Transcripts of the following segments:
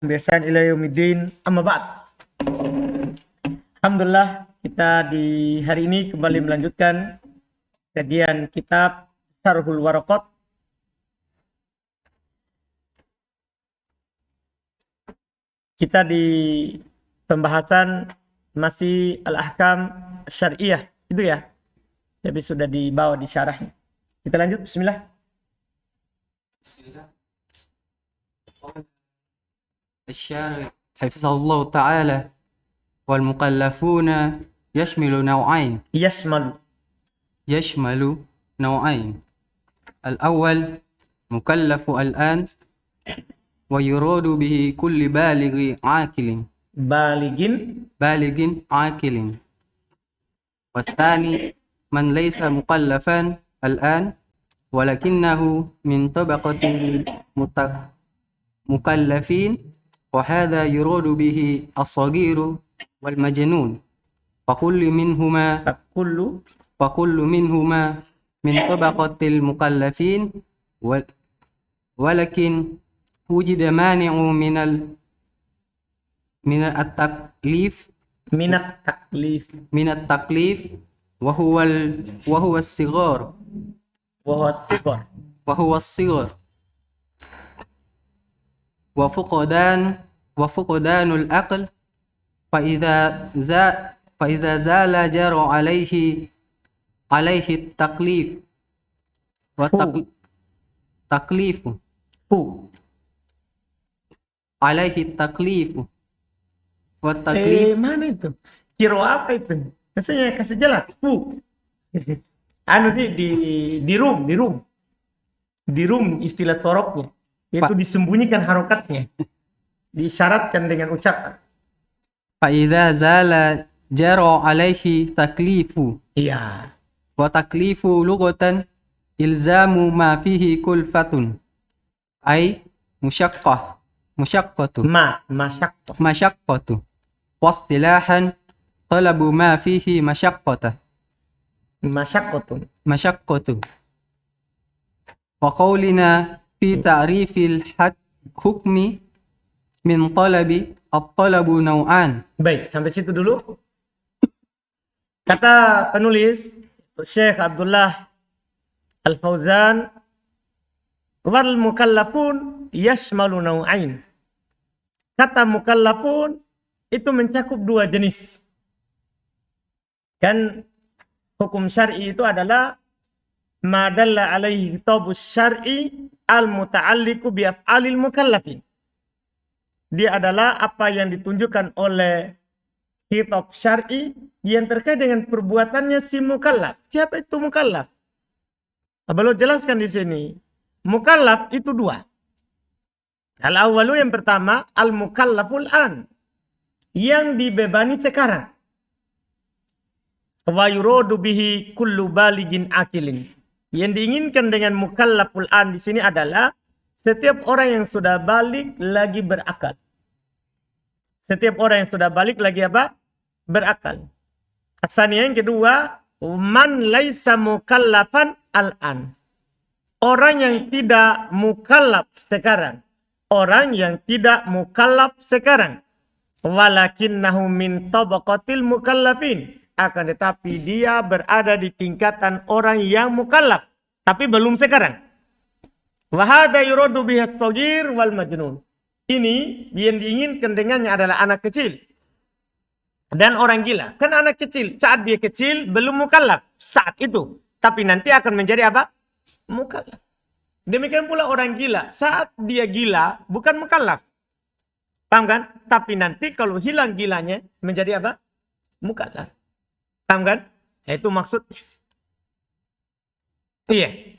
Biasan ila yaumiddin, amma ba'd. Alhamdulillah, kita di hari ini kembali melanjutkan kajian kitab Syarhul Waraqat. Kita di pembahasan masih al-ahkam syariah, itu ya. Tapi sudah dibawa di syarahnya. Kita lanjut, bismillah. Bismillah. الشارع حفظه الله تعالى والمكلفون يشمل نوعين يشمل نوعين الأول مكلف الآن ويراد به كل بالغ عاقل عاقل والثاني من ليس مكلفا الآن ولكنه من طبقة المكلفين وهذا يراد به الصغير والمجنون فكل منهما من طبقة المكلفين ولكن وجد مانع من التكليف وهو الصغار وفقدان العقل فإذا زال جرى عليه التكليف والتكليف mana itu? Kiro apa itu? Maksudnya kasih jelas. Di rum istilah toroknya. Itu disembunyikan harokatnya. Disyaratkan dengan ucapan. فإذا زال جرى عليه تكليف Iya. وتكليف لغة إلزام ما فيه كلفة أي مشقة واصطلاحا طلب ما فيه مشقة وقولنا في تعريف الحكم من الطلب نوعان. Baik, sampai situ dulu. Kata penulis Syekh Abdullah Al-Fauzan, wal mukallafun yashmalu nau'ain. Kata mukallafun itu mencakup dua jenis. Kan hukum syar'i itu adalah ma dalla alaihi kitabus syar'i al-muta'alliqu bi af'alil mukallafin. Dia adalah apa yang ditunjukkan oleh kitab syar'i yang terkait dengan perbuatannya si mukallaf. Siapa itu mukallaf? Beliau jelaskan di sini. Mukallaf itu dua. Al-awwalu yang pertama, al-mukallaful an. Yang dibebani sekarang. Wa yuradu bihi kullu baligin akilin. Yang diinginkan dengan mukallaful an di sini adalah setiap orang yang sudah balik lagi berakal. Setiap orang yang sudah balik lagi apa? Berakal. Asalnya yang kedua, man laisa mukallafan al-an. Orang yang tidak mukallaf sekarang. Walakinnahu min tabaqatil mukallafin. Akan tetapi dia berada di tingkatan orang yang mukallaf. Tapi belum sekarang. Wahada yuradu bihas togir wal majnun. Ini yang diinginkan dengannya adalah anak kecil. Dan orang gila. Kan anak kecil. Saat dia kecil belum mukallaf. Saat itu. Tapi nanti akan menjadi apa? Mukallaf. Demikian pula orang gila. Saat dia gila bukan mukallaf. Paham kan? Tapi nanti kalau hilang gilanya menjadi apa? Mukallaf. Paham kan? Itu maksudnya. Iya.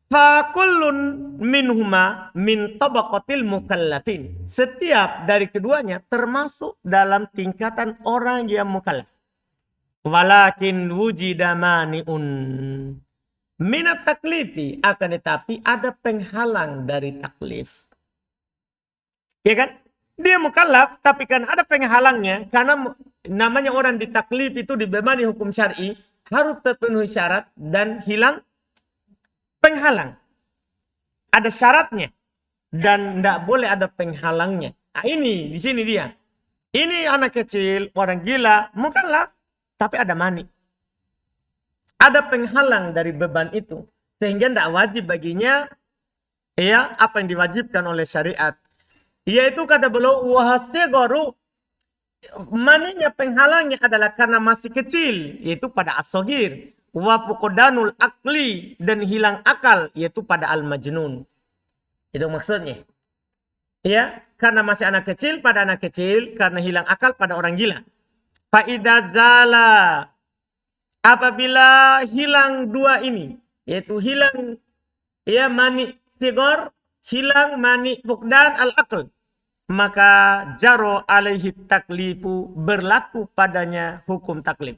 Fakullun minhuma min tabaqatil mukallafin. Setiap dari keduanya termasuk dalam tingkatan orang yang mukallaf. Walakin wujida mani'un minat taklifi. Akan tetapi ada penghalang dari taklif. Ya kan? Dia mukallaf tapi kan ada penghalangnya. Karena namanya orang ditaklif itu dibebani hukum syar'i. Harus terpenuhi syarat dan hilang penghalang. Ada syaratnya. dan tidak boleh ada penghalangnya. Nah, ini di sini dia. Ini anak kecil, orang gila, mukallaf, tapi ada mani. Ada penghalang dari beban itu, sehingga tidak wajib baginya ya apa yang diwajibkan oleh syariat. Yaitu kata beliau wahastigharu, maninya penghalangnya adalah karena masih kecil, yaitu pada as-saghir, wa fuqdanul akli, dan hilang akal, yaitu pada al-majnun. Itu maksudnya. Ya, karena masih anak kecil pada anak kecil, karena hilang akal pada orang gila. Fa idza zala, apabila hilang dua ini, yaitu hilang ya mani sigor, hilang mani fuqdan al-aql, maka jaro alaihi taklifu, berlaku padanya hukum taklif.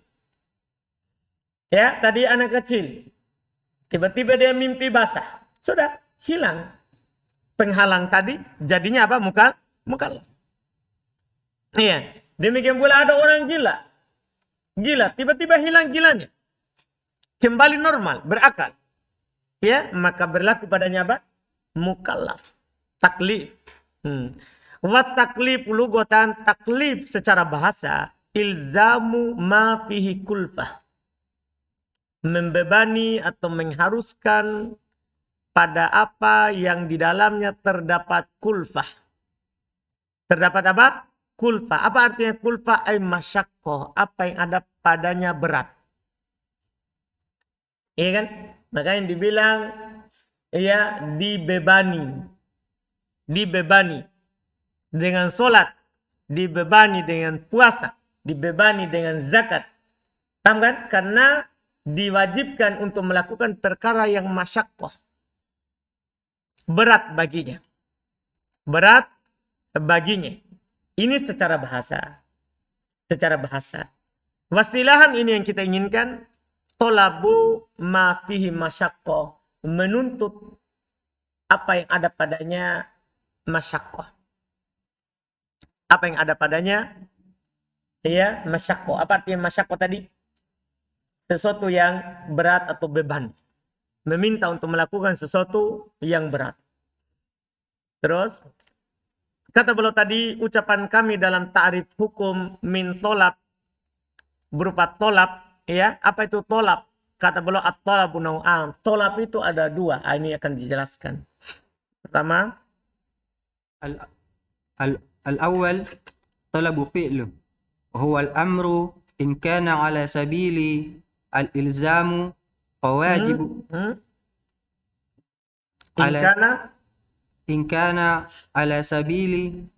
Ya, tadi anak kecil, tiba-tiba dia mimpi basah, sudah hilang penghalang tadi, jadinya apa? Mukallaf. Iya, demikian pula ada orang gila, tiba-tiba hilang gilanya, kembali normal, berakal, ya, maka berlaku padanya apa? Mukallaf, taklif. Wa taklif lughatan, taklif secara bahasa, ilzamu ma fihi kulfah, membebani atau mengharuskan pada apa yang di dalamnya terdapat kulfah. Terdapat apa? Kulfah. Apa artinya kulfah? Ay masyakkoh, apa yang ada padanya berat. Iya kan? Makanya dibilang ya dibebani. Dibebani dengan sholat, dibebani dengan puasa, dibebani dengan zakat. Paham kan? Karena diwajibkan untuk melakukan perkara yang masyakkoh, berat baginya. Berat baginya. Ini secara bahasa. Secara bahasa. Wasilahan ini yang kita inginkan. Tolabu ma fihi masyakkoh. Menuntut apa yang ada padanya masyakkoh. Apa yang ada padanya ya masyakkoh. Apa artinya masyakkoh tadi? Sesuatu yang berat atau beban. Meminta untuk melakukan sesuatu yang berat. Terus kata beliau tadi, ucapan kami dalam ta'rif hukum min tolab, berupa tolab, ya. Apa itu tolab? Kata beliau at-tolabu nau'an. Tolab itu ada dua. Ini akan dijelaskan. Pertama, al-awwal talabu fi'lu wa huwa al-amru in kana ala sabili al-ilzamu fawajibu in kana ala sabili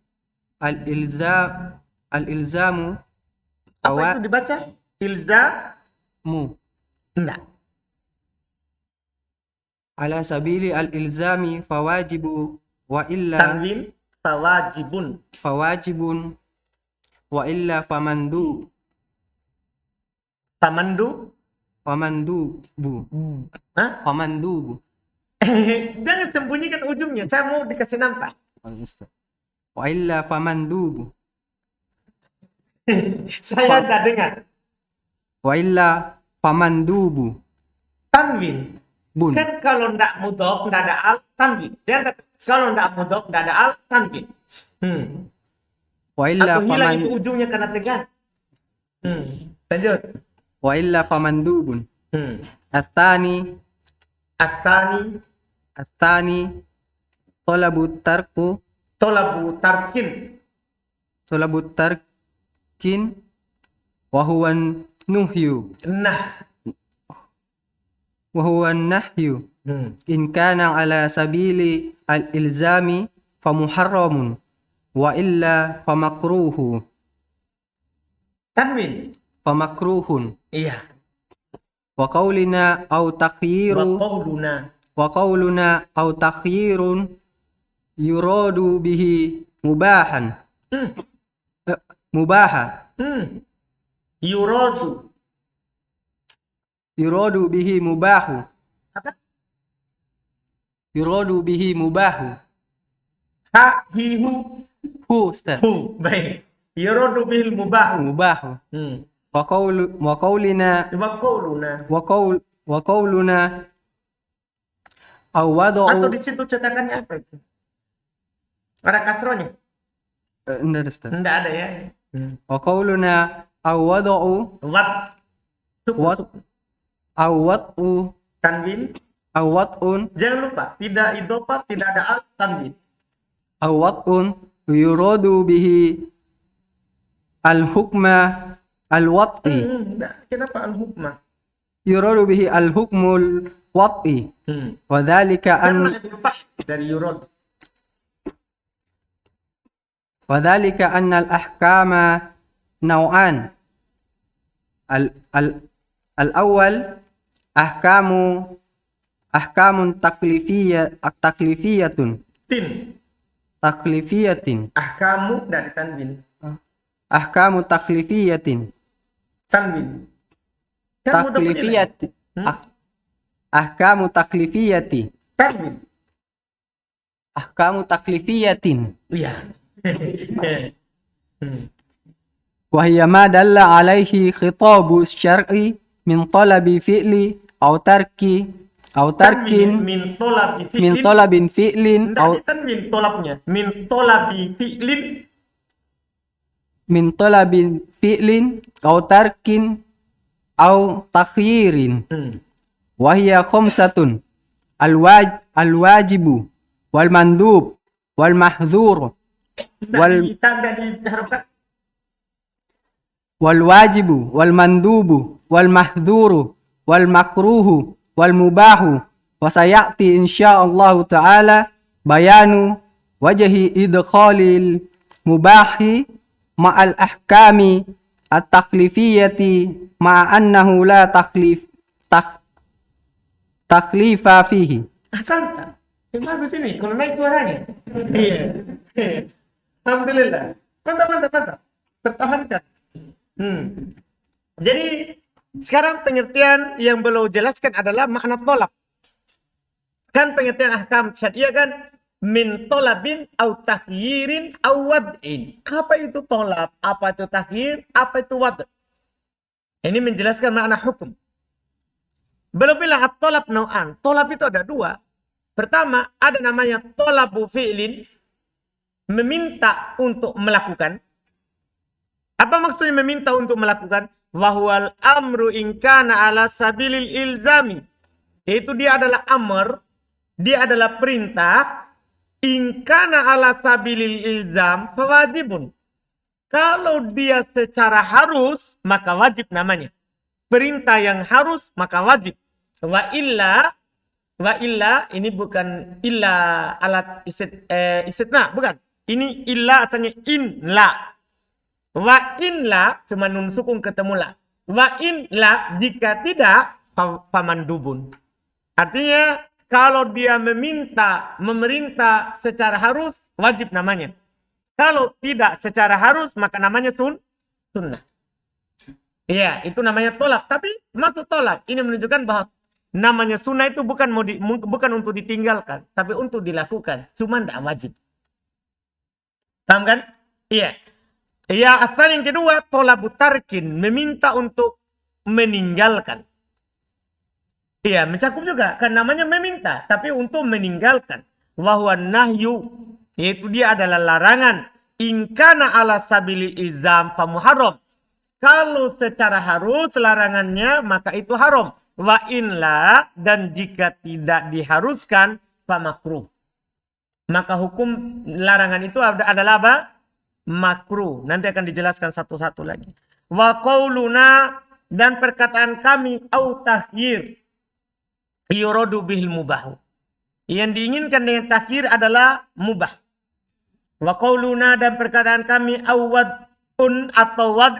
al-ilzamu apa itu dibaca? Ilzamu. Enggak. Ala sabili al-ilzami fawajibu wa illa tanwin fawajibun wa illa famandubu Hah? famandubu. Jangan sembunyikan ujungnya, saya mau dikasih nampak. Wa illa famandubu. Saya tidak dengar. Wa illa famandubu. Tanwin. Bun. Kan kalau tidak mudhof tidak ada al, tanwin. Jangan, kalau tidak mudhof tidak ada al, tanwin. Wa illa atau hilang itu ujungnya karena tegang. Lanjut. Wa illa famandubun. At-tani talabu tarkin wa huwa nuhyu. Wa huwa nahyu. In kana ala sabili al-ilzami fa muharramun wa illa fa makruhu. Tanwin. Fa makruhun. Iya. Wa qaulina aw takhyiru. Wa qauluna aw takhyirun yuradu bihi mubahan. Mubaha. Yuradu bihi mubahu. Apa? Yuradu bihi mubahu. Ha, hi, hu. Ustaz. Baik. Yuradu bihi mubahu. Mubahu. Wa qaulina wa qauluna aw wada'u. Atau di situ cetakannya apa itu? Ada kasronya? Enggak, Ustaz. Enggak ada ya. Wa qauluna aw wada'u Wat. Suku, Wat. suku. aw wad'u Tanwin. aw wad'un Jangan lupa, tidak idhofah, tidak ada al, tanwin. aw wad'un yuradu bihi al-hukma al-wad'i. Enggak. Kenapa al-hukmah? Yuradu bihi al-hukmul wad'i. Wa dhalika Karena an idhofah dari yurad. وذلك أن الأحكام نوعان الأول أحكام تكليفية Tin. Ahkamu dari tanwin. أحكام تكليفية Tanwin. Kamu dapat nilai. أحكام تكليفية Tanwin. أحكام تكليفية Iya. وهي ما دل عليه خطاب الشرع من طلب فعل أو ترك Min tolabi fi'lin. من طلب فعل Enggak, أو ini tanwin tolabnya. Min tolabi fi'lin. من طلب فعل أو ترك أو تخيير وهي خمسة الواجب والمندوب والمحظور Tanda diharapkan. والواجب والمندوب والمحظور والمكروه والمباح وسيأتي إن شاء الله تعالى بيان وجه إدخال المباح مع الأحكام التكليفية مع أنه لا تخليف فيه. Ahsanta. Bagus ini. Kalau naik suaranya. Iya. Alhamdulillah. Mantap. Pertahankan. Jadi sekarang pengertian yang beliau jelaskan adalah makna tolab. Kan pengertian ahkam syariah kan min tolabin au takhyirin au wad'in. Apa itu tolab? Apa itu takhyir? Apa itu wad'? Ini menjelaskan makna hukum. Beliau bilang at-tolab nau'an. Tolab itu ada dua. Pertama, ada namanya tolabu fi'lin. Meminta untuk melakukan. Apa maksudnya meminta untuk melakukan? Wahwal amru inkana ala sabilil ilzami. Yaitu dia adalah amr. Dia adalah perintah. Inkana ala sabilil ilzam. Fawajibun. Kalau dia secara harus, maka wajib namanya. Perintah yang harus, maka wajib. Wa illa, ini bukan illa alat istitna, bukan. Ini illa asalnya in la. Wa in la, cuma nun sukun ketemu la. Wa in la, jika tidak, famandubun. Artinya, kalau dia memerintah secara harus, wajib namanya. Kalau tidak secara harus, maka namanya sunnah. Iya, itu namanya tolak. Tapi maksud tolak, ini menunjukkan bahwa namanya sunnah itu bukan untuk ditinggalkan, tapi untuk dilakukan. Cuma tidak wajib. Paham kan? Iya. Iya, asal yang kedua, tolabu tarkin, meminta untuk meninggalkan. Iya, mencakup juga. Kan namanya meminta, tapi untuk meninggalkan. Wahuan nahyu, yaitu dia adalah larangan. Inkana ala sabili izam famuharram. Kalau secara harus larangannya, maka itu haram. Wa inla, dan jika tidak diharuskan, famakruh. Maka hukum larangan itu adalah apa? Makruh. Nanti akan dijelaskan satu-satu lagi. Wa qauluna, dan perkataan kami, au tahyir, yuradu bihil mubahu. Yang diinginkan dengan tahyir adalah mubah. Wa qauluna, dan perkataan kami, au wad'un atau wad'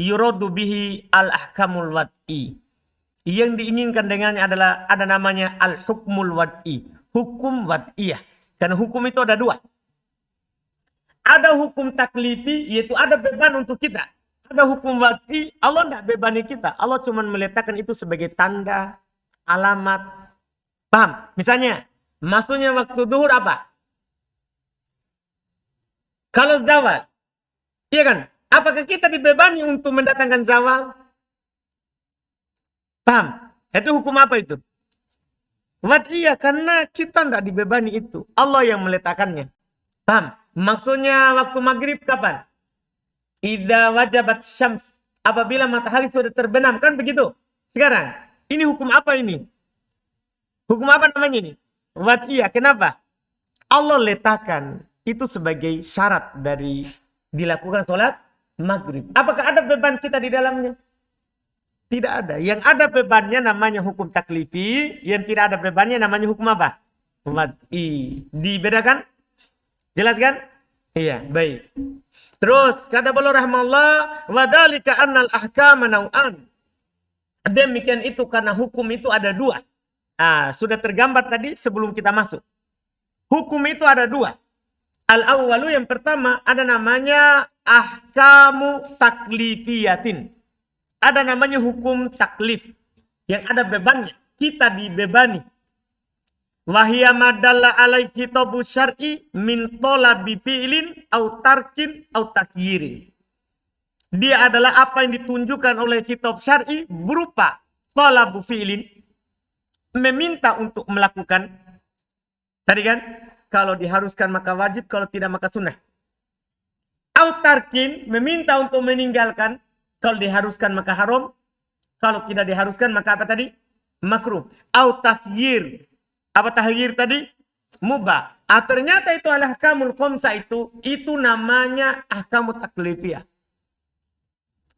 yuradu bihi al-ahkamul wad'i. Yang diinginkan dengannya adalah ada namanya al-hukmul wad'i. Hukum wad'iyah. Karena hukum itu ada dua. Ada hukum taklifi, yaitu ada beban untuk kita. Ada hukum wad'i, Allah tidak bebani kita. Allah cuma meletakkan itu sebagai tanda, alamat. Paham? Misalnya, masuknya waktu zuhur apa? Kalau zawal. Iya kan? Apakah kita dibebani untuk mendatangkan zawal? Paham? Itu hukum apa itu? Wad'iyah, karena kita tidak dibebani itu. Allah yang meletakkannya. Paham? Maksudnya waktu maghrib kapan? Idza wajabat syams. Apabila matahari sudah terbenam, kan begitu? Sekarang, ini hukum apa ini? Hukum apa namanya ini? Wad'iyah. Kenapa? Allah letakkan itu sebagai syarat dari dilakukan sholat maghrib. Apakah ada beban kita di dalamnya? Tidak ada. Yang ada bebannya namanya hukum taklifi. Yang tidak ada bebannya namanya hukum apa? Wad'i. Dibedakan? Jelas kan? Iya, baik. Terus kata beliau rahimahullah, wa dzalika annal ahkama naw'an. Demikian itu karena hukum itu ada dua. Sudah tergambar tadi sebelum kita masuk. Hukum itu ada dua. Al-awwalu yang pertama ada namanya ahkamu taklifiyatin. Ada namanya hukum taklif yang ada bebannya. Kita dibebani. Wahia madalla alai kitabu syar'i min talabi fi'lin au tarkin au takyirin. Dia adalah apa yang ditunjukkan oleh kitab syar'i berupa talabu fi'lin, meminta untuk melakukan. Tadi kan, kalau diharuskan maka wajib, kalau tidak maka sunnah. Au tarkin, meminta untuk meninggalkan, kalau diharuskan maka haram, kalau tidak diharuskan maka apa tadi? Makruh. Au takyir. Apa tahyir tadi? Mubah. Ternyata itu al-ahkamul khamsah itu namanya ahkamut taklifiyah.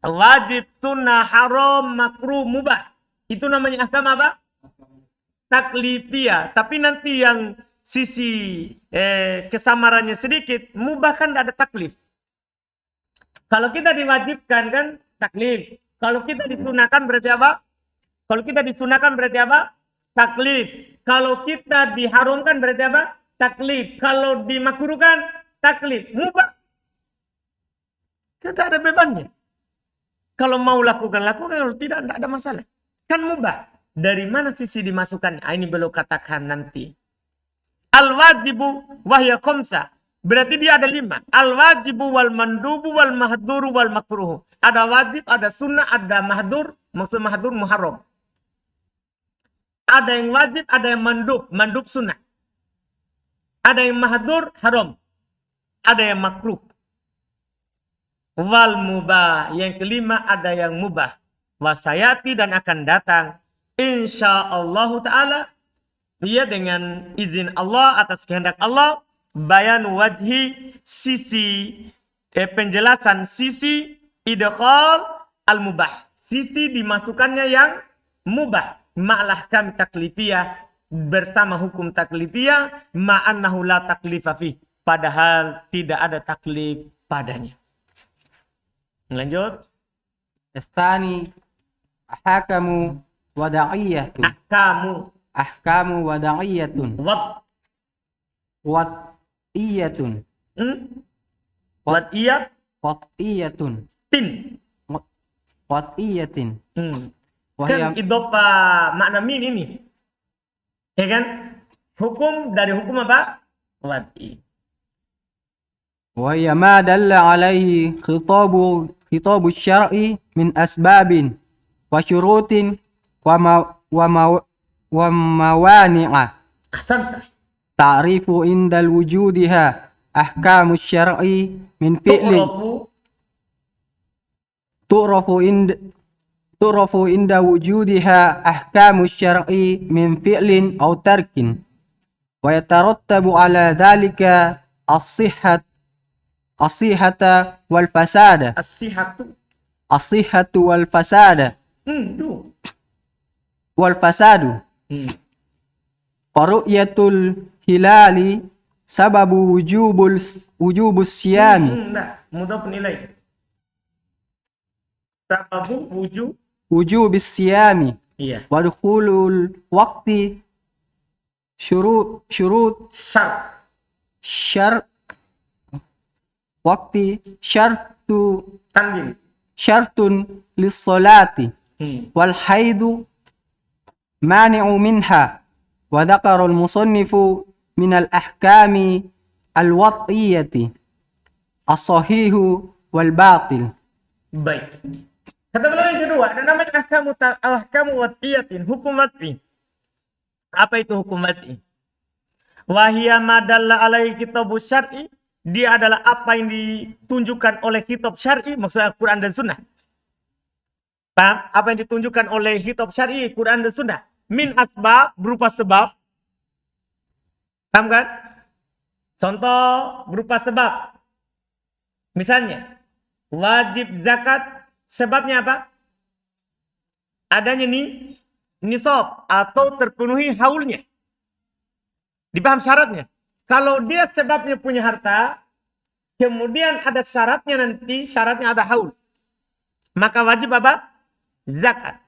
Wajib, sunnah, haram, makruh, mubah. Itu namanya ahkam apa? Taklifiyah. Tapi nanti yang sisi kesamarannya sedikit, mubah kan tidak ada taklif. Kalau kita diwajibkan kan taklif. Kalau kita disunahkan berarti apa? Kalau kita disunahkan berarti apa? Taklif. Kalau kita diharamkan berarti apa? Taklif. Kalau dimakruhkan, taklif. Mubah. Tidak ada bebannya. Kalau mau lakukan. Kalau tidak ada masalah. Kan mubah. Dari mana sisi dimasukkan? Ini belum katakan nanti. Al-wajibu wahya khamsah. Berarti dia ada 5. Al-wajibu wal mandubu wal mahduru wal makruhu. Ada wajib, ada sunnah, ada mahdur. Maksud mahdur muharram. Ada yang wajib, ada yang mandub. Mandub sunnah. Ada yang mahdur, haram. Ada yang makruh. Wal mubah. Yang kelima ada yang mubah. Wasayati dan akan datang. InsyaAllah ta'ala. Ia dengan izin Allah atas kehendak Allah. Bayan wajhi sisi. Penjelasan sisi idkhal al-mubah. Sisi dimasukkannya yang mubah. Ma'lah kami taklifiyah bersama hukum taklifiyah ma'annahu la taklifa fih, padahal tidak ada taklif padanya. Lanjut. Astani ahkamu wada'iyatun. Ahkamu wada'iyatun. Wad'iyatun. Wad'iyatun. Wad'iyatin. Kan idopa makna min ini. Ya kan? Hukum dari hukum apa? Wad'i. Wa ya ma dalla alaihi khitabu syar'i min asbabin wa syurutin wa mawani'a. Ahsanta. Ta'rifu indal wujudiha ahkamu syar'i min fi'lin. Tu'rafu inda wujudiha ahkamu syar'i min fi'lin aw tarkin wa yatarattabu ala dhalika as-sihhata wal fasada. As-sihhatu wal fasada. Wal fasadu. Faru'yatul hilali sababu wujubus siyami. Mudah penilai. Sababu wujubis siyami. Iya. Wa dukhulul waqti syurut syart waqti syartun lis-salati wal haidu mani'u minha wa dzakara al-musannifu min al-ahkami al-wad'iyyati as-sahihu wal batil. Baik. Kata beliau yang kedua, ada namanya ahkamu wad'iyatin, hukum wad'i. Apa itu hukum wad'i? Wahia madalla alaihi kitabu syar'i, dia adalah apa yang ditunjukkan oleh kitab syar'i, maksudnya Quran dan Sunnah. Paham? Apa yang ditunjukkan oleh kitab syar'i, Quran dan Sunnah. Min asbab, berupa sebab. Paham kan? Contoh berupa sebab. Misalnya, wajib zakat, sebabnya apa? Adanya nisab atau terpenuhi haulnya. Dipaham syaratnya? Kalau dia sebabnya punya harta, kemudian ada syaratnya nanti, syaratnya ada haul. Maka wajib apa? Zakat.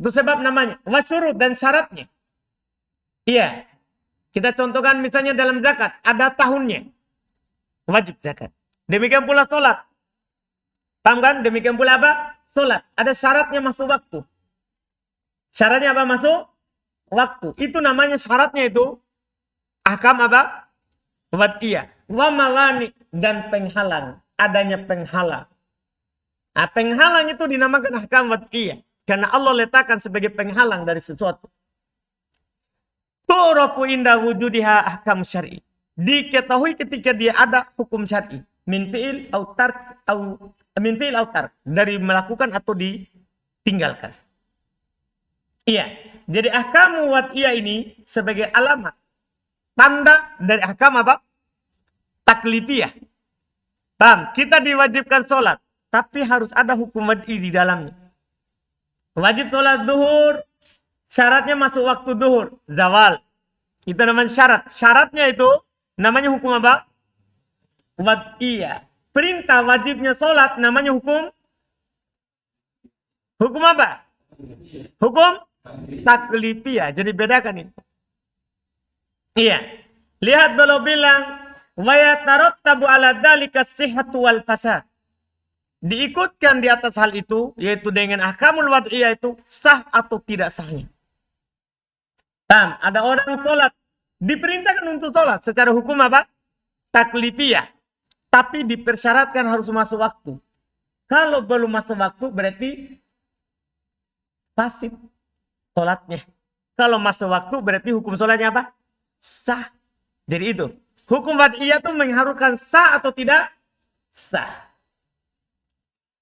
Itu sebab namanya. Wasyurut dan syaratnya. Iya. Kita contohkan misalnya dalam zakat, ada tahunnya. Wajib zakat. Demikian pula sholat. Paham kan? Demikian pula apa? Sholat. Ada syaratnya masuk waktu. Syaratnya apa masuk? Waktu. Itu namanya syaratnya itu. Ahkam apa? Wad'iyah. Wa mawani dan penghalang. Adanya penghalang. Nah, penghalang itu dinamakan ahkam wad'iyah. Karena Allah letakkan sebagai penghalang dari sesuatu. Tu'rafu inda wujudiha ahkam syar'i. Diketahui ketika dia ada hukum syar'i. Min fi'il au tark dari melakukan atau ditinggalkan. Iya. Jadi ahkam wad'iyah ini sebagai alamat. Tanda dari ahkam apa? Taklifiyah. Paham? Kita diwajibkan sholat. Tapi harus ada hukum wad'i di dalamnya. Wajib sholat duhur. Syaratnya masuk waktu duhur. Zawal. Itu namanya syarat. Syaratnya itu namanya hukum apa? Wad'iyah. Perintah wajibnya sholat namanya hukum. Hukum apa? Hukum taklifiyah. Jadi bedakan ini. Iya. Lihat beliau bilang. Wa yatarattabu ala dzalika as-sihhatu wal fasad. Diikutkan di atas hal itu, yaitu dengan ahkamul wad'iyah itu sah atau tidak sahnya. Paham? Ada orang sholat, diperintahkan untuk sholat secara hukum apa? Taklifiyah. Tapi dipersyaratkan harus masuk waktu. Kalau belum masuk waktu berarti fasid sholatnya. Kalau masuk waktu berarti hukum sholatnya apa? Sah. Jadi itu. Hukum wad'iyah itu mengharuskan sah atau tidak? Sah.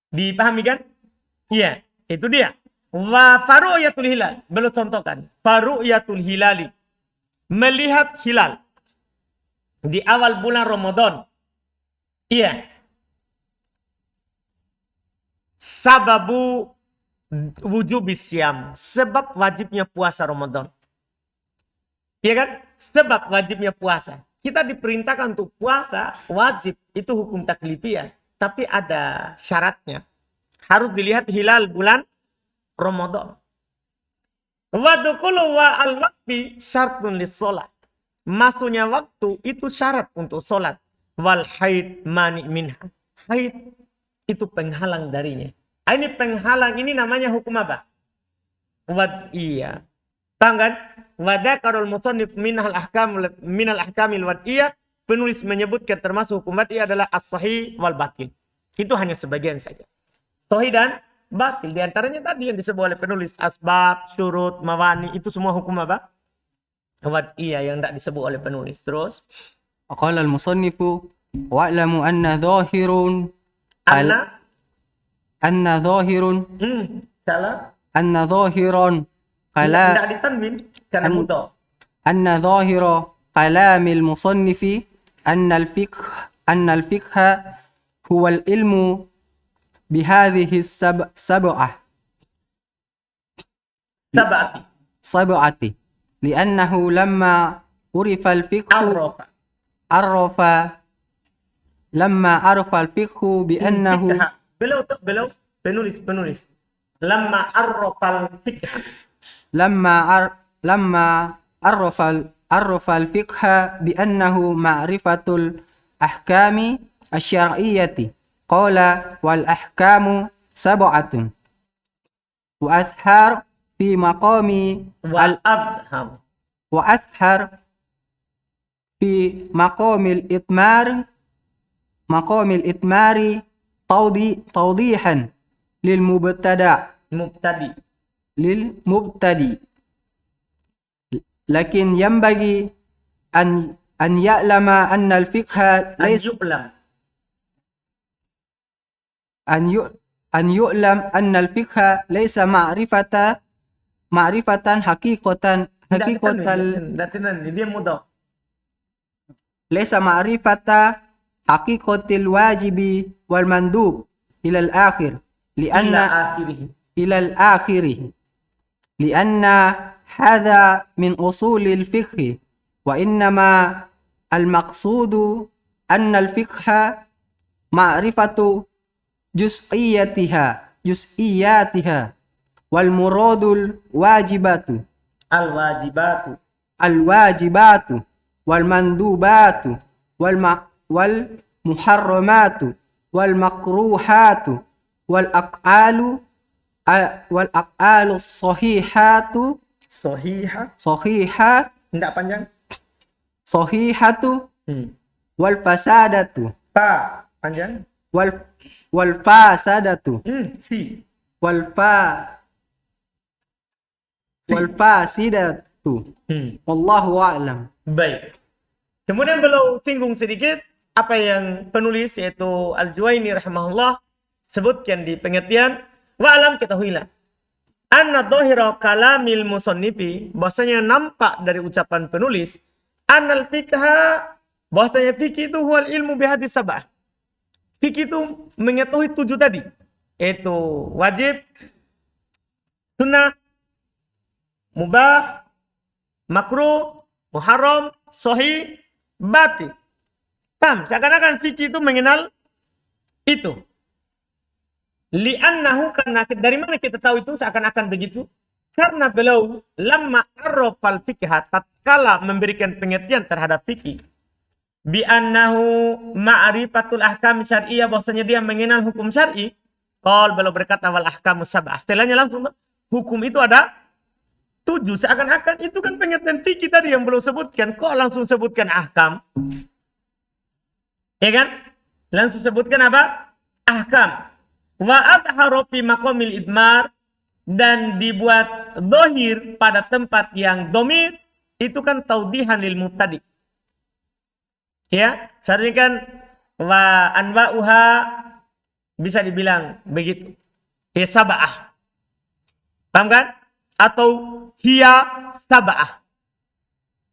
Dipahami kan? Iya, itu dia. Wa faru'yatul hilal. Belum contohkan. Faru'yatul hilali. Melihat hilal. Di awal bulan Ramadan. Iya. Sababu wujubis syam. Sebab wajibnya puasa Ramadan. Iya kan? Sebab wajibnya puasa. Kita diperintahkan untuk puasa. Wajib. Itu hukum taklifiyah. Tapi ada syaratnya. Harus dilihat hilal bulan Ramadan. Wa dukhulu wa al-waqti syartun lis-shalah. Masuknya waktu itu syarat untuk sholat. Wal haid mani minha. Haid itu penghalang darinya. Ini penghalang ini namanya hukum apa? Wad'iyah. Paham kan? Wa dzakarul musannif minal ahkamil wad'iyah. Penulis menyebutkan termasuk hukum wad'iyah adalah as-sahih wal batil. Itu hanya sebagian saja. Sahih dan batil. Di antaranya tadi yang disebut oleh penulis. Asbab, syurut, mawani. Itu semua hukum apa? Wad'iyah yang tidak disebut oleh penulis. Terus. Qala al-musannifu wa'lamu anna dhahirun Salah. anna dhahiran Tidak ditanwin karena mudah. anna dhahira kalamil musannifi anna al-fiqha huwa al-ilmu bihadhihi sab'ati li'annahu lamma urifa al-fiqhu lamma arafa al-fiqhu bi'annahu beliau penulis lamma arrafa al-fiqha lamma arafa al-fiqha bi'annahu ma'rifatul ahkami asy-syar'iyyati qala wal ahkamu sab'atun wa athhar fi maqami fi maqamil itmari tawdihan lil mubtadi lakin yanbaghi an أن يعلم أن الفقه ليس An-yu'lam. أن يعلم أن الفقه ليس معرفة Dia mudah. ليس معرفة حقيقة الواجب والمندوب إلى الآخر Ila akhirih. إلى الآخر لأن هذا من أصول الفقه وإنما المقصود أن الفقه معرفة جزئياتها والمراد Al-wajibatu. الواجبات والمندوبات والمحرمات والمكروهات والأفعال الصحيحات Sohiha. Tidak panjang. صحيحة Hmm. والفسادة Pa. Panjang. والفاسدة Si. والفاسدة Wallahu a'lam. Baik. Kemudian beliau singgung sedikit apa yang penulis yaitu Al-Juwaini rahimahullah sebutkan di pengertian wa'alam, ketahuilah anna dhahira kalamil musannifi, bahwasanya nampak dari ucapan penulis, annal fiqha, bahwasanya fikih itu huwal ilmu bihadis sab'ah. Fikih itu mengetahui 7 tadi, yaitu wajib, sunnah, mubah, makruh, muharram, sahih, batil. Paham? Seakan-akan fikih itu mengenal itu. Li'annahu, karena dari mana kita tahu itu seakan-akan begitu? Karena beliau lamma arrafal fikha, tatkala memberikan pengertian terhadap fikih, bi'annahu ma'rifatul ahkam syar'iyyah, bahwasanya dia mengenal hukum syar'i. Qal, beliau berkata wal ahkamus sab'ah. Setelahnya langsung hukum itu ada 7. Seakan-akan itu kan pengertian fikih tadi yang belum sebutkan. Kok langsung sebutkan ahkam? Ya kan? Langsung sebutkan apa? Ahkam. Wa adharu fi maqamil idmar, dan dibuat dohir pada tempat yang domir, itu kan taudihan lil mubtadi. Ya, sering kan wa anwa'uha bisa dibilang begitu. Ya sab'ah. Paham kan? Atau hiya sab'ah.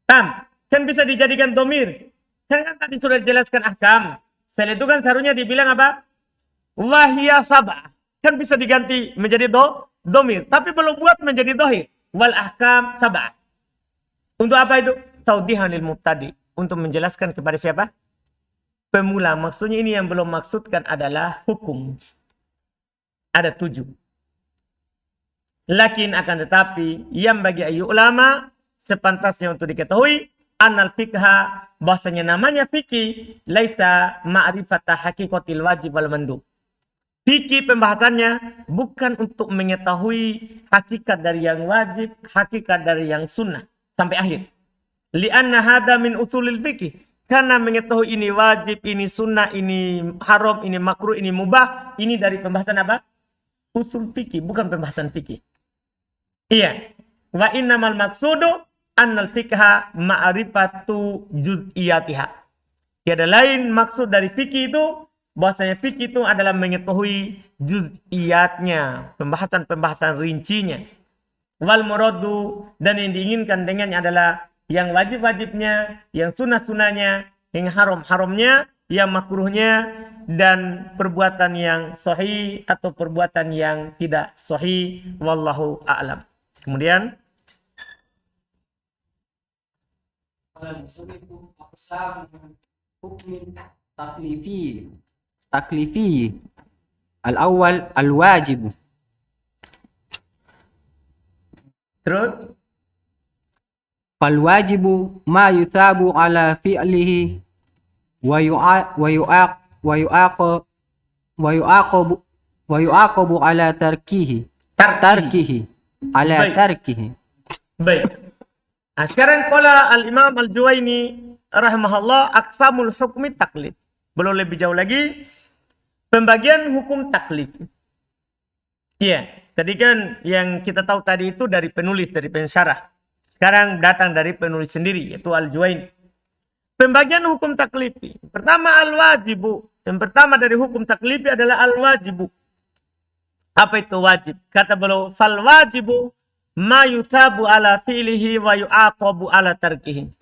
Paham? Kan bisa dijadikan domir. Kan tadi sudah dijelaskan ahkam. Setelah itu kan seharusnya dibilang apa? Wahia sab'ah. Kan bisa diganti menjadi domir. Tapi belum buat menjadi dohir. Wal ahkam sab'ah. Untuk apa itu? Taudihan lil mubtadi. Untuk menjelaskan kepada siapa? Pemula. Maksudnya ini yang belum maksudkan adalah hukum. Ada 7. Lakin akan tetapi yang bagi ayu ulama sepantasnya untuk diketahui annal fikha, bahasanya namanya fikih laisa ma'rifata haqiqatil wajib wal mandub. Fikih pembahasannya bukan untuk mengetahui hakikat dari yang wajib, hakikat dari yang sunnah sampai akhir. Li'anna hada min usulil fikih, karena mengetahui ini wajib, ini sunnah, ini haram, ini makruh, ini mubah, ini dari pembahasan apa? Usul fikih, bukan pembahasan fikih. Iya. Wa innamal maqsudu annal fikha ma'rifatu juz'iyatiha. Tiada lain maksud dari fikih itu, bahwasanya fikih itu adalah mengetahui juz'iyatnya, pembahasan-pembahasan rincinya. Wal muradu, dan yang diinginkan dengannya adalah yang wajib-wajibnya, yang sunnah-sunnahnya, yang haram-haramnya, yang makruhnya, dan perbuatan yang sahih atau perbuatan yang tidak sahih. Wallahu a'lam. Kemudian taklifi al-awwal al-wajib. terus Fal wajibu ma yuthabu ala fi'lihi wa yu'aqabu ala tarkihi. Baik. Nah, sekarang qala al-Imam Al-Juwaini rahimahullah aqsamul hukmi taklif. Belum lebih jauh lagi pembagian hukum taklif. Iya, tadi kan yang kita tahu tadi itu dari penulis, dari pensyarah. Sekarang datang dari penulis sendiri, yaitu Al-Juwaini. Pembagian hukum taklifi. Pertama al-wajibu. Yang pertama dari hukum taklifi adalah al-wajibu. Apa itu wajib? Kata beliau, fal wajibu ma yuthabu ala fi'lihi wa yu'aqabu ala tarkihi.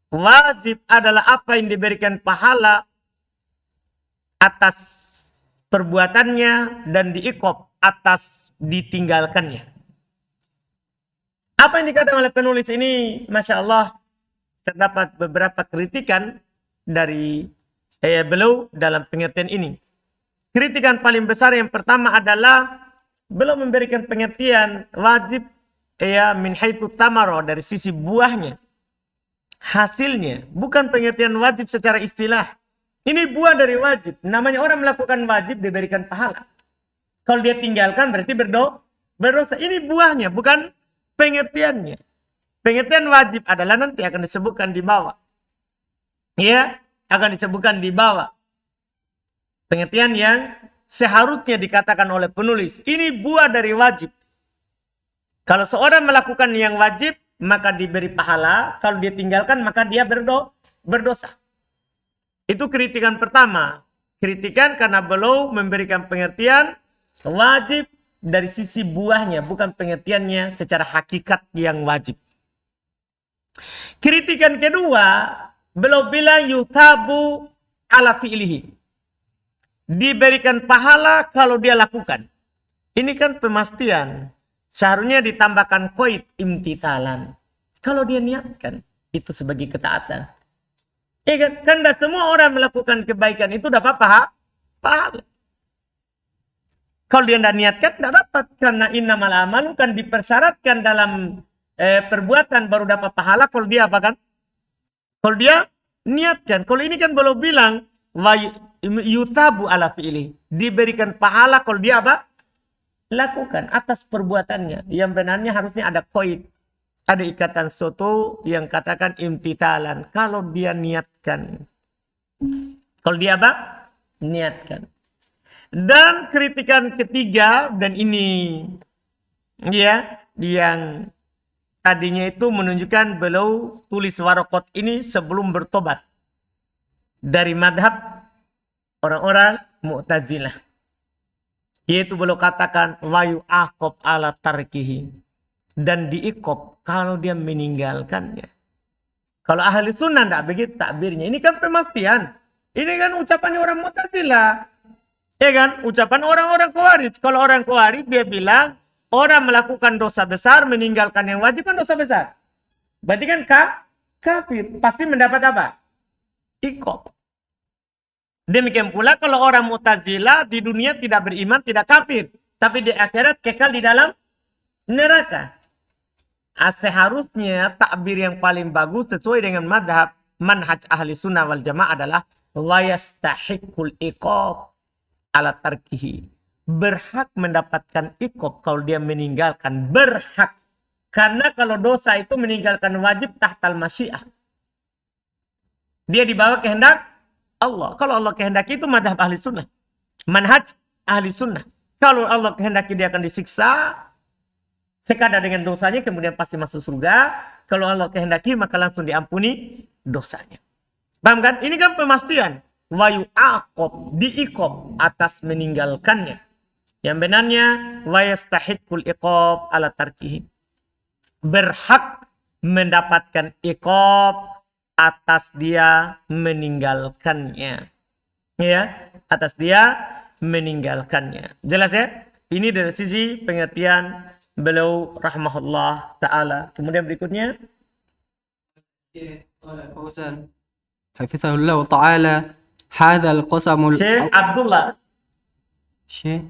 Wajib adalah apa yang diberikan pahala atas perbuatannya dan diikop atas ditinggalkannya. Apa yang dikatakan oleh penulis ini, Masya Allah, terdapat beberapa kritikan dari beliau dalam pengertian ini. Kritikan paling besar yang pertama adalah beliau memberikan pengertian wajib min haitsu thamara, dari sisi buahnya, hasilnya, bukan pengertian wajib secara istilah. Ini buah dari wajib. Namanya orang melakukan wajib diberikan pahala. Kalau dia tinggalkan berarti berdosa. Ini buahnya, bukan pengertiannya. Pengertian wajib adalah nanti akan disebutkan di bawah. Ya, akan disebutkan di bawah. Pengertian yang seharusnya dikatakan oleh penulis. Ini buah dari wajib. Kalau seorang melakukan yang wajib, maka diberi pahala. Kalau dia tinggalkan, maka dia berdosa. Itu kritikan pertama. Kritikan karena belum memberikan pengertian wajib dari sisi buahnya, bukan pengertiannya secara hakikat yang wajib. Kritikan kedua, beliau bilang yuthabu ala fi'lihi. Diberikan pahala kalau dia lakukan. Ini kan pemastian. Seharusnya ditambahkan qaid imtithalan. Kalau dia niatkan itu sebagai ketaatan. Kan tidak semua orang melakukan kebaikan itu dapat pahala. Kalau dia tidak niatkan tidak dapat. Karena innamal amalu kan dipersyaratkan dalam perbuatan baru dapat pahala kalau dia apa kan? Kalau dia niatkan. Kalau ini kan belum bilang yutabu ala fi'li. Diberikan pahala kalau dia apa? Lakukan atas perbuatannya. Yang benarnya harusnya ada qaid. Ada ikatan soto yang katakan imtithalan. Kalau dia niatkan. Kalau dia apa? Niatkan. Dan kritikan ketiga, dan ini ya yang tadinya itu menunjukkan beliau tulis waraqat ini sebelum bertobat dari madhab orang-orang Mu'tazilah. Yaitu beliau katakan wayu aqab ala tarkihi, dan diikop kalau dia meninggalkannya. Kalau ahli sunnah tidak begitu takbirnya. Ini kan pemastian. Ini kan ucapannya orang Mu'tazilah. Ya kan? Ucapan orang-orang Khawarij. Kalau orang Khawarij dia bilang orang melakukan dosa besar, meninggalkan yang wajib kan dosa besar. Berarti kan kafir. Pasti mendapat apa? Iqab. Demikian pula kalau orang Mu'tazilah di dunia tidak beriman, tidak kafir. Tapi di akhirat kekal di dalam neraka. Seharusnya takbir yang paling bagus sesuai dengan madhab manhaj ahli sunnah wal jamaah adalah wa yastahiqul iqab ala tarkihi. Berhak mendapatkan iqab kalau dia meninggalkan. Berhak. Karena kalau dosa itu meninggalkan wajib tahtal masyiah. Dia dibawa kehendak Allah. Kalau Allah kehendaki itu madhab ahli sunnah. Manhaj ahli sunnah. Kalau Allah kehendaki dia akan disiksa sekadar dengan dosanya, kemudian pasti masuk surga. Kalau Allah kehendaki maka langsung diampuni dosanya. Paham kan? Ini kan pemastian. Wa yu'aqab, diiqab atas meninggalkannya. Yang benarnya wa yastahiqqul iqab ala tarkihi. Berhak mendapatkan iqab atas dia meninggalkannya. Ya, atas dia meninggalkannya. Jelas ya? Ini dari sisi pengertian beliau rahmahullah ta'ala. Kemudian berikutnya. Hafizahullah ta'ala. Hadal qasamul Syekh Abdullah. Syekh.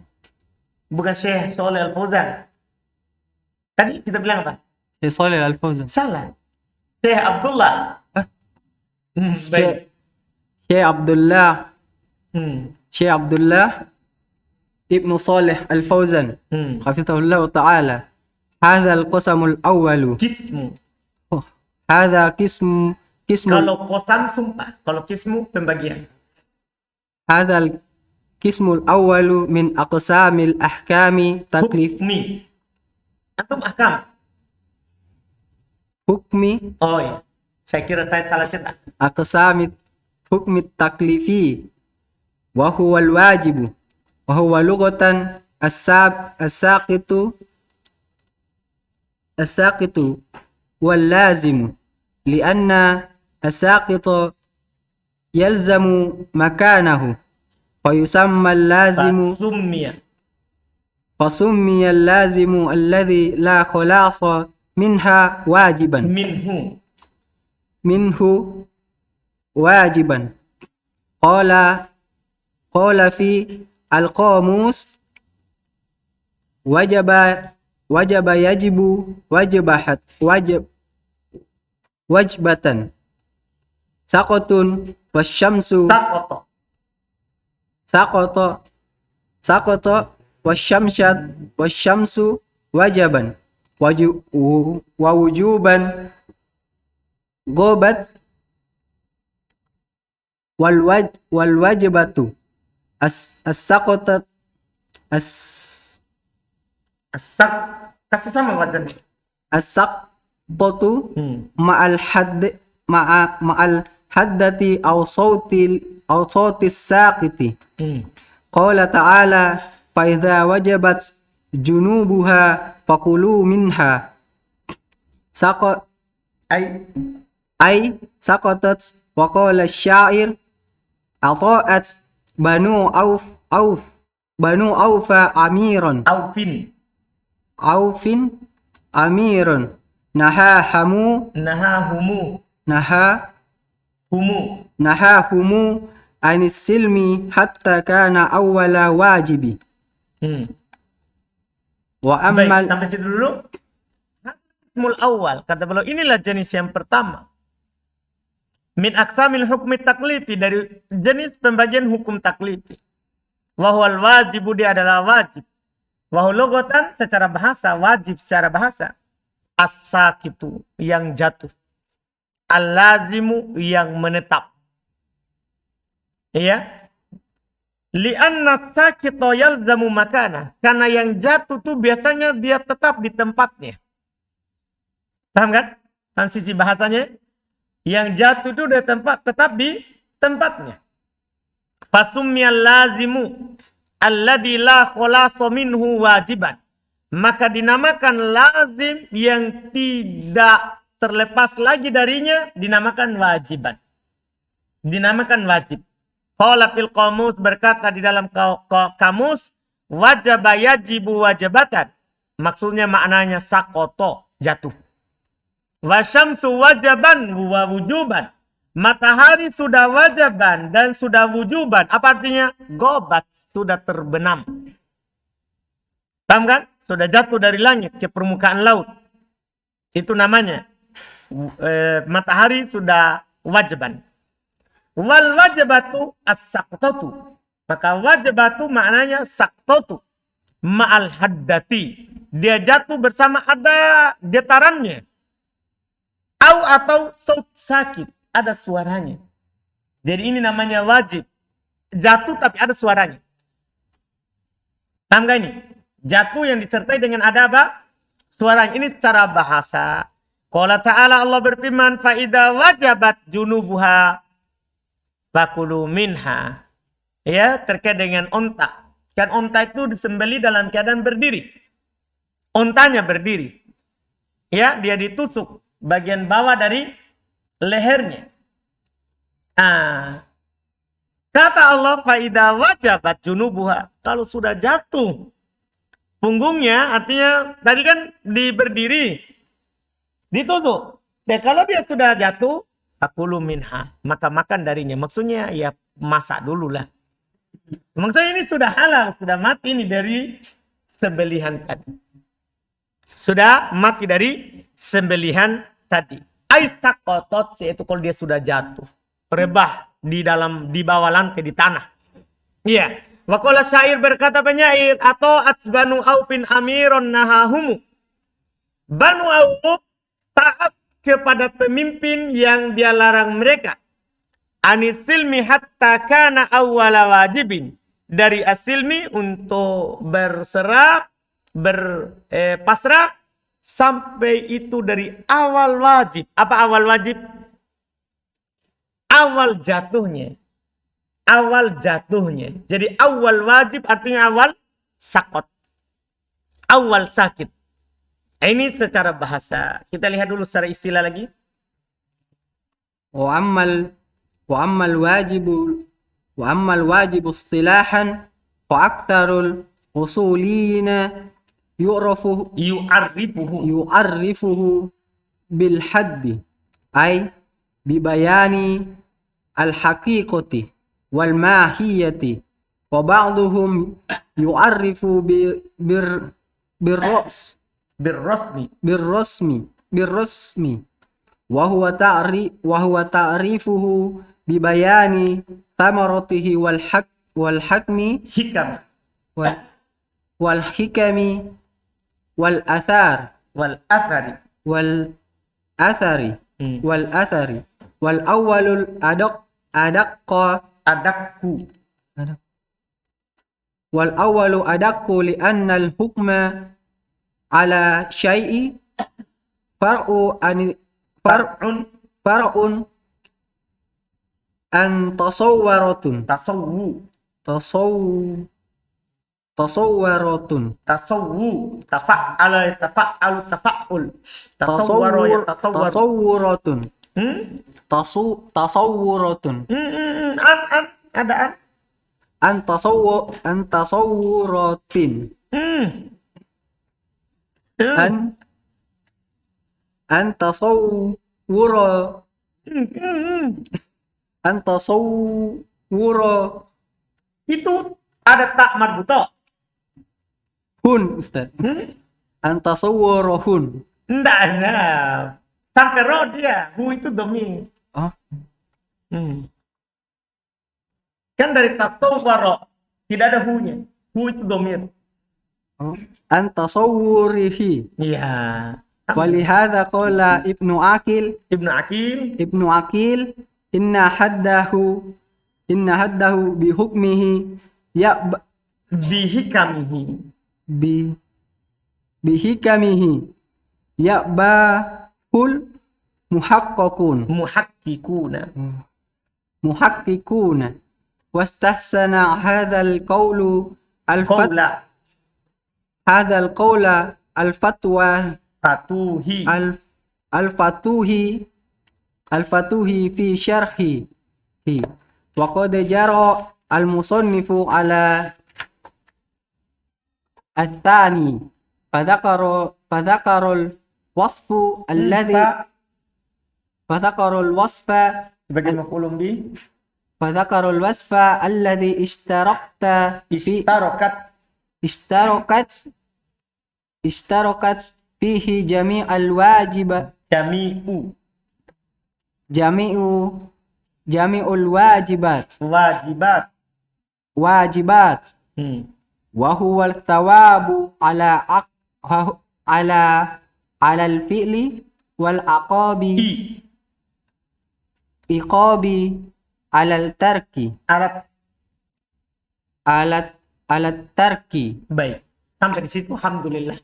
Bukan Syekh Shalih Al-Fauzan. Tadi kita bilang apa? Syekh Shalih Al-Fauzan. Salah. Syekh Abdullah. Syekh Abdullah. Syekh Abdullah Ibnu Shalih Al-Fauzan. Hafizahullah ta'ala. Hadha al-qasamul awwalu. Kismu. Hadha kismu. Kalau qasam sumpah. Kalau kismu pembagian. Hadha al-qismul awwalu min aqsamil ahkami taklif. Hukmi. Antum ahkam. Hukmi. Oh iya. Saya kira saya salah cetak. aqsamit hukmi taklifi wa huwa al-wajibu wa huwa lughatan as-saqitu wal lazimu lianna as-saqitu yalzamu makanahu fa yusamma al-lazimu فسمي اللازم الذي لا خلاص منها واجبا منه واجبا قال في القاموس وجب يجب وجبة سقط والشمس سقط والشمس وجبا ووجوبا غابت والوجبة السقطت kasih sama wazan. السقطة مع الحدة أو صوت الساقط قال تعالى فإذا وجبت جنوبها فكلوا منها أي سقطت. وقال الشاعر أطاعت بنو أوف أميرا أوف أميرا نهاهم عن السلم حتى كان أول واجب. Baik, sampai situ dulu. Ismul awal, kata beliau, inilah jenis yang pertama. Min aqsamil hukmi taklifi, dari jenis pembagian hukum taklifi. Wahwal wajibu, dia adalah wajib. Wahul logotan, secara bahasa, wajib secara bahasa. As-sakitu, yang jatuh. Al-lazimu, yang menetap. Iya. Li'anna sakito yalzamu makana. Karena yang jatuh tuh biasanya dia tetap di tempatnya. Paham kan? Paham sisi bahasanya? Yang jatuh itu dia tetap di tempatnya. Fasumiyal lazimu alladhi la khulaso minhu wajiban. Maka dinamakan lazim yang tidak terlepas lagi darinya, dinamakan wajiban. Dinamakan wajib. Qala fil qamus, berkata di dalam kamus, wajaba yajibu wajabatan. Maksudnya maknanya sakoto, jatuh. Wasyamsu wajaban wa wujuban. Matahari sudah wajaban dan sudah wujuban. Apa artinya? Gobat, sudah terbenam. Paham kan? Sudah jatuh dari langit ke permukaan laut. Itu namanya. Matahari sudah wajaban. Wal wajabatu as-saqtatu. Maka wajabatu maknanya saqtatu. Ma'al haddati. Dia jatuh bersama ada getarannya. Atau saut sakit. Ada suaranya. Jadi ini namanya wajib. Jatuh tapi ada suaranya. Paham gak ini? Jatuh yang disertai dengan ada apa? Suaranya. Ini secara bahasa. Qala ta'ala, Allah berfirman, fa'idha wajabat junubuha fakulu minha. Ya, terkait dengan onta. Kan onta itu disembeli dalam keadaan berdiri. Ontanya berdiri. Ya, dia ditusuk bagian bawah dari lehernya. Kata Allah, fa'idha wajabat junubuha. Kalau sudah jatuh punggungnya, artinya tadi kan berdiri, ditusuk. Dan kalau dia sudah jatuh, fakulu minha, maka makan darinya. Maksudnya ya masak dulu lah. Maksudnya ini sudah halal, sudah mati ini dari sembelihan tadi. Sudah mati dari sembelihan tadi. Aisakotot, yaitu kalau dia sudah jatuh, rebah di bawah lantai di tanah. Iya. Waqala syair, berkata penyair, atau atsbanu aufin amiron nahahumu. Banu Auf taat kepada pemimpin yang dia larang mereka. Anisilmi hatta kana awwala wajibin. Dari asilmi untuk berserah, pasrah sampai itu dari awal wajib. Apa awal wajib? awal jatuhnya. Awal jatuhnya. Jadi awal wajib artinya awal sakot. Awal sakit. Ini secara bahasa. Kita lihat dulu secara istilah lagi. وأما الواجب وأما الواجب اصطلاحا فأكثر الأصوليين يعرفه بالحد أي ببيان الحقيقة والماهية وبعضهم يعرف بالرسم وهو تعريفه ببيان ثمرته والحكم والحكم والأثر والأول أدق لأن الحكم على شيء فرع عن تصورة Ada عن تصورة itu ada tak marbuto. Hun, Ustaz. Antasawwarahun. Enggak ada. Sampai roh dia. Hu itu domir. Oh. Kan dari tasawwara tidak ada hu-nya. Hu itu domir. Oh. Antasawwurihi. Iya. Walihada qala Ibnu Aqil inna haddahu bihukmihi bihikamihi ya'bahul muhakkikuna wastahsana hadzal qawla al-fatwa al-fatuhi fi syarhihi wa qad jara al-musannifu ala الثاني فذكر الوصف الذي فذكر الوصف الذي اشتركت فيه جميع الواجبات وهو الثواب على الفعل والعقاب على الترك. Baik, sampai di situ alhamdulillah.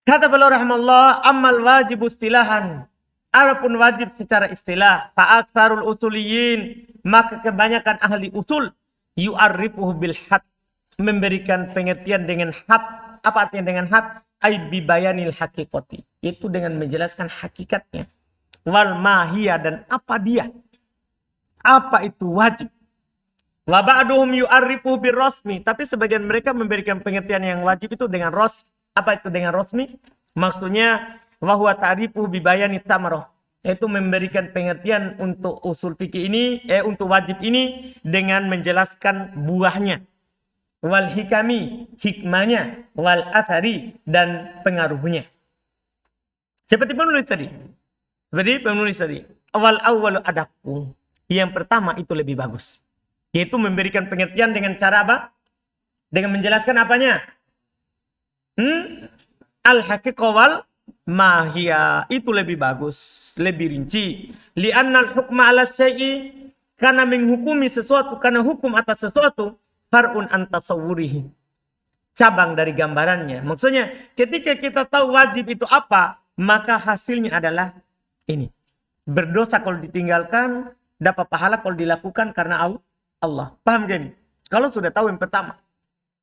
Kata beliau rahimahullah, ammal wajib istilahan. Adapun wajib secara istilah, fa aktsarul usuliyin, maka kebanyakan ahli usul yu'arrifuhu bil had, memberikan pengertian dengan had. Apa artinya dengan had? Ai bi bayanil haqiqati, itu dengan menjelaskan hakikatnya. Wal mahiyah, dan apa dia? Apa itu wajib? Wa ba'duhum yu'arrifuhu bir rasmi, tapi sebagian mereka memberikan pengertian yang wajib itu dengan ros. Apa itu dengan rasmi? Maksudnya wa huwa ta'rifuhu bi bayani tsamarah, yaitu memberikan pengertian untuk usul fikih ini, untuk wajib ini dengan menjelaskan buahnya, wal hikami, hikmahnya, wal athari, dan pengaruhnya. Seperti penulis tadi. Awal adaku. Yang pertama itu lebih bagus, yaitu memberikan pengertian dengan cara apa? Dengan menjelaskan apanya? Al-haqiqah wal mahiyah, itu lebih bagus, lebih rinci. Li'annal hukma 'ala syai'i, karena menghukumi sesuatu, karena hukum atas sesuatu, far'un an tasawwurihi, cabang dari gambarannya. Maksudnya ketika kita tahu wajib itu apa, maka hasilnya adalah ini. Berdosa kalau ditinggalkan, dapat pahala kalau dilakukan karena Allah. Paham gak? Kalau sudah tahu yang pertama.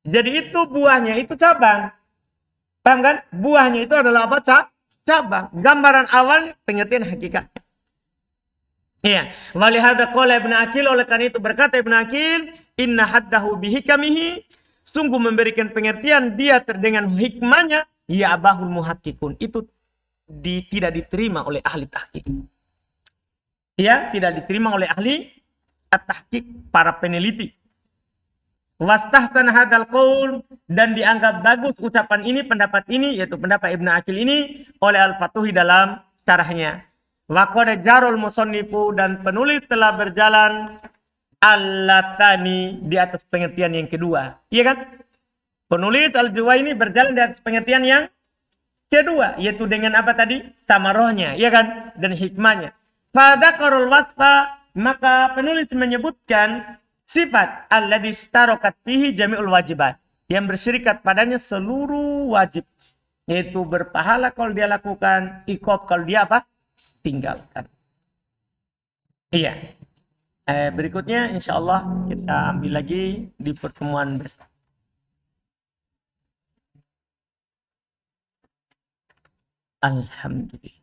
Jadi itu buahnya itu cabang. Paham kan? Buahnya itu adalah apa? Cabang. Gambaran awal, pengertian hakikat. Iya. Walihada qala Ibnu Aqil, oleh karena itu berkata Ibnu Aqil, inna haddahu bihikamihi, sungguh memberikan pengertian dia dengan hikmahnya, ya abahul muhakkikun. Itu tidak diterima oleh ahli tahqiq. Ya, tidak diterima oleh ahli at-tahqiq, para peneliti. Wastahsan hadal qaul, dan dianggap bagus ucapan ini, pendapat ini, yaitu pendapat Ibnu Aqil ini oleh Al-Fatuhi dalam syarahnya. Wa qad jarul musannifu, dan penulis telah berjalan al-latani, di atas pengertian yang kedua. Iya kan? Penulis Al-Juwaini berjalan di atas pengertian yang kedua, yaitu dengan apa tadi? Samarohnya, iya kan? Dan hikmahnya. Fadzakarul wasfa, maka penulis menyebutkan sifat alladzi istarakat fihi jami'ul wajibat, yang berserikat padanya seluruh wajib, yaitu berpahala kalau dia lakukan, iqab kalau dia apa? Tinggalkan. Iya. Berikutnya insyaallah kita ambil lagi di pertemuan besok. Alhamdulillah.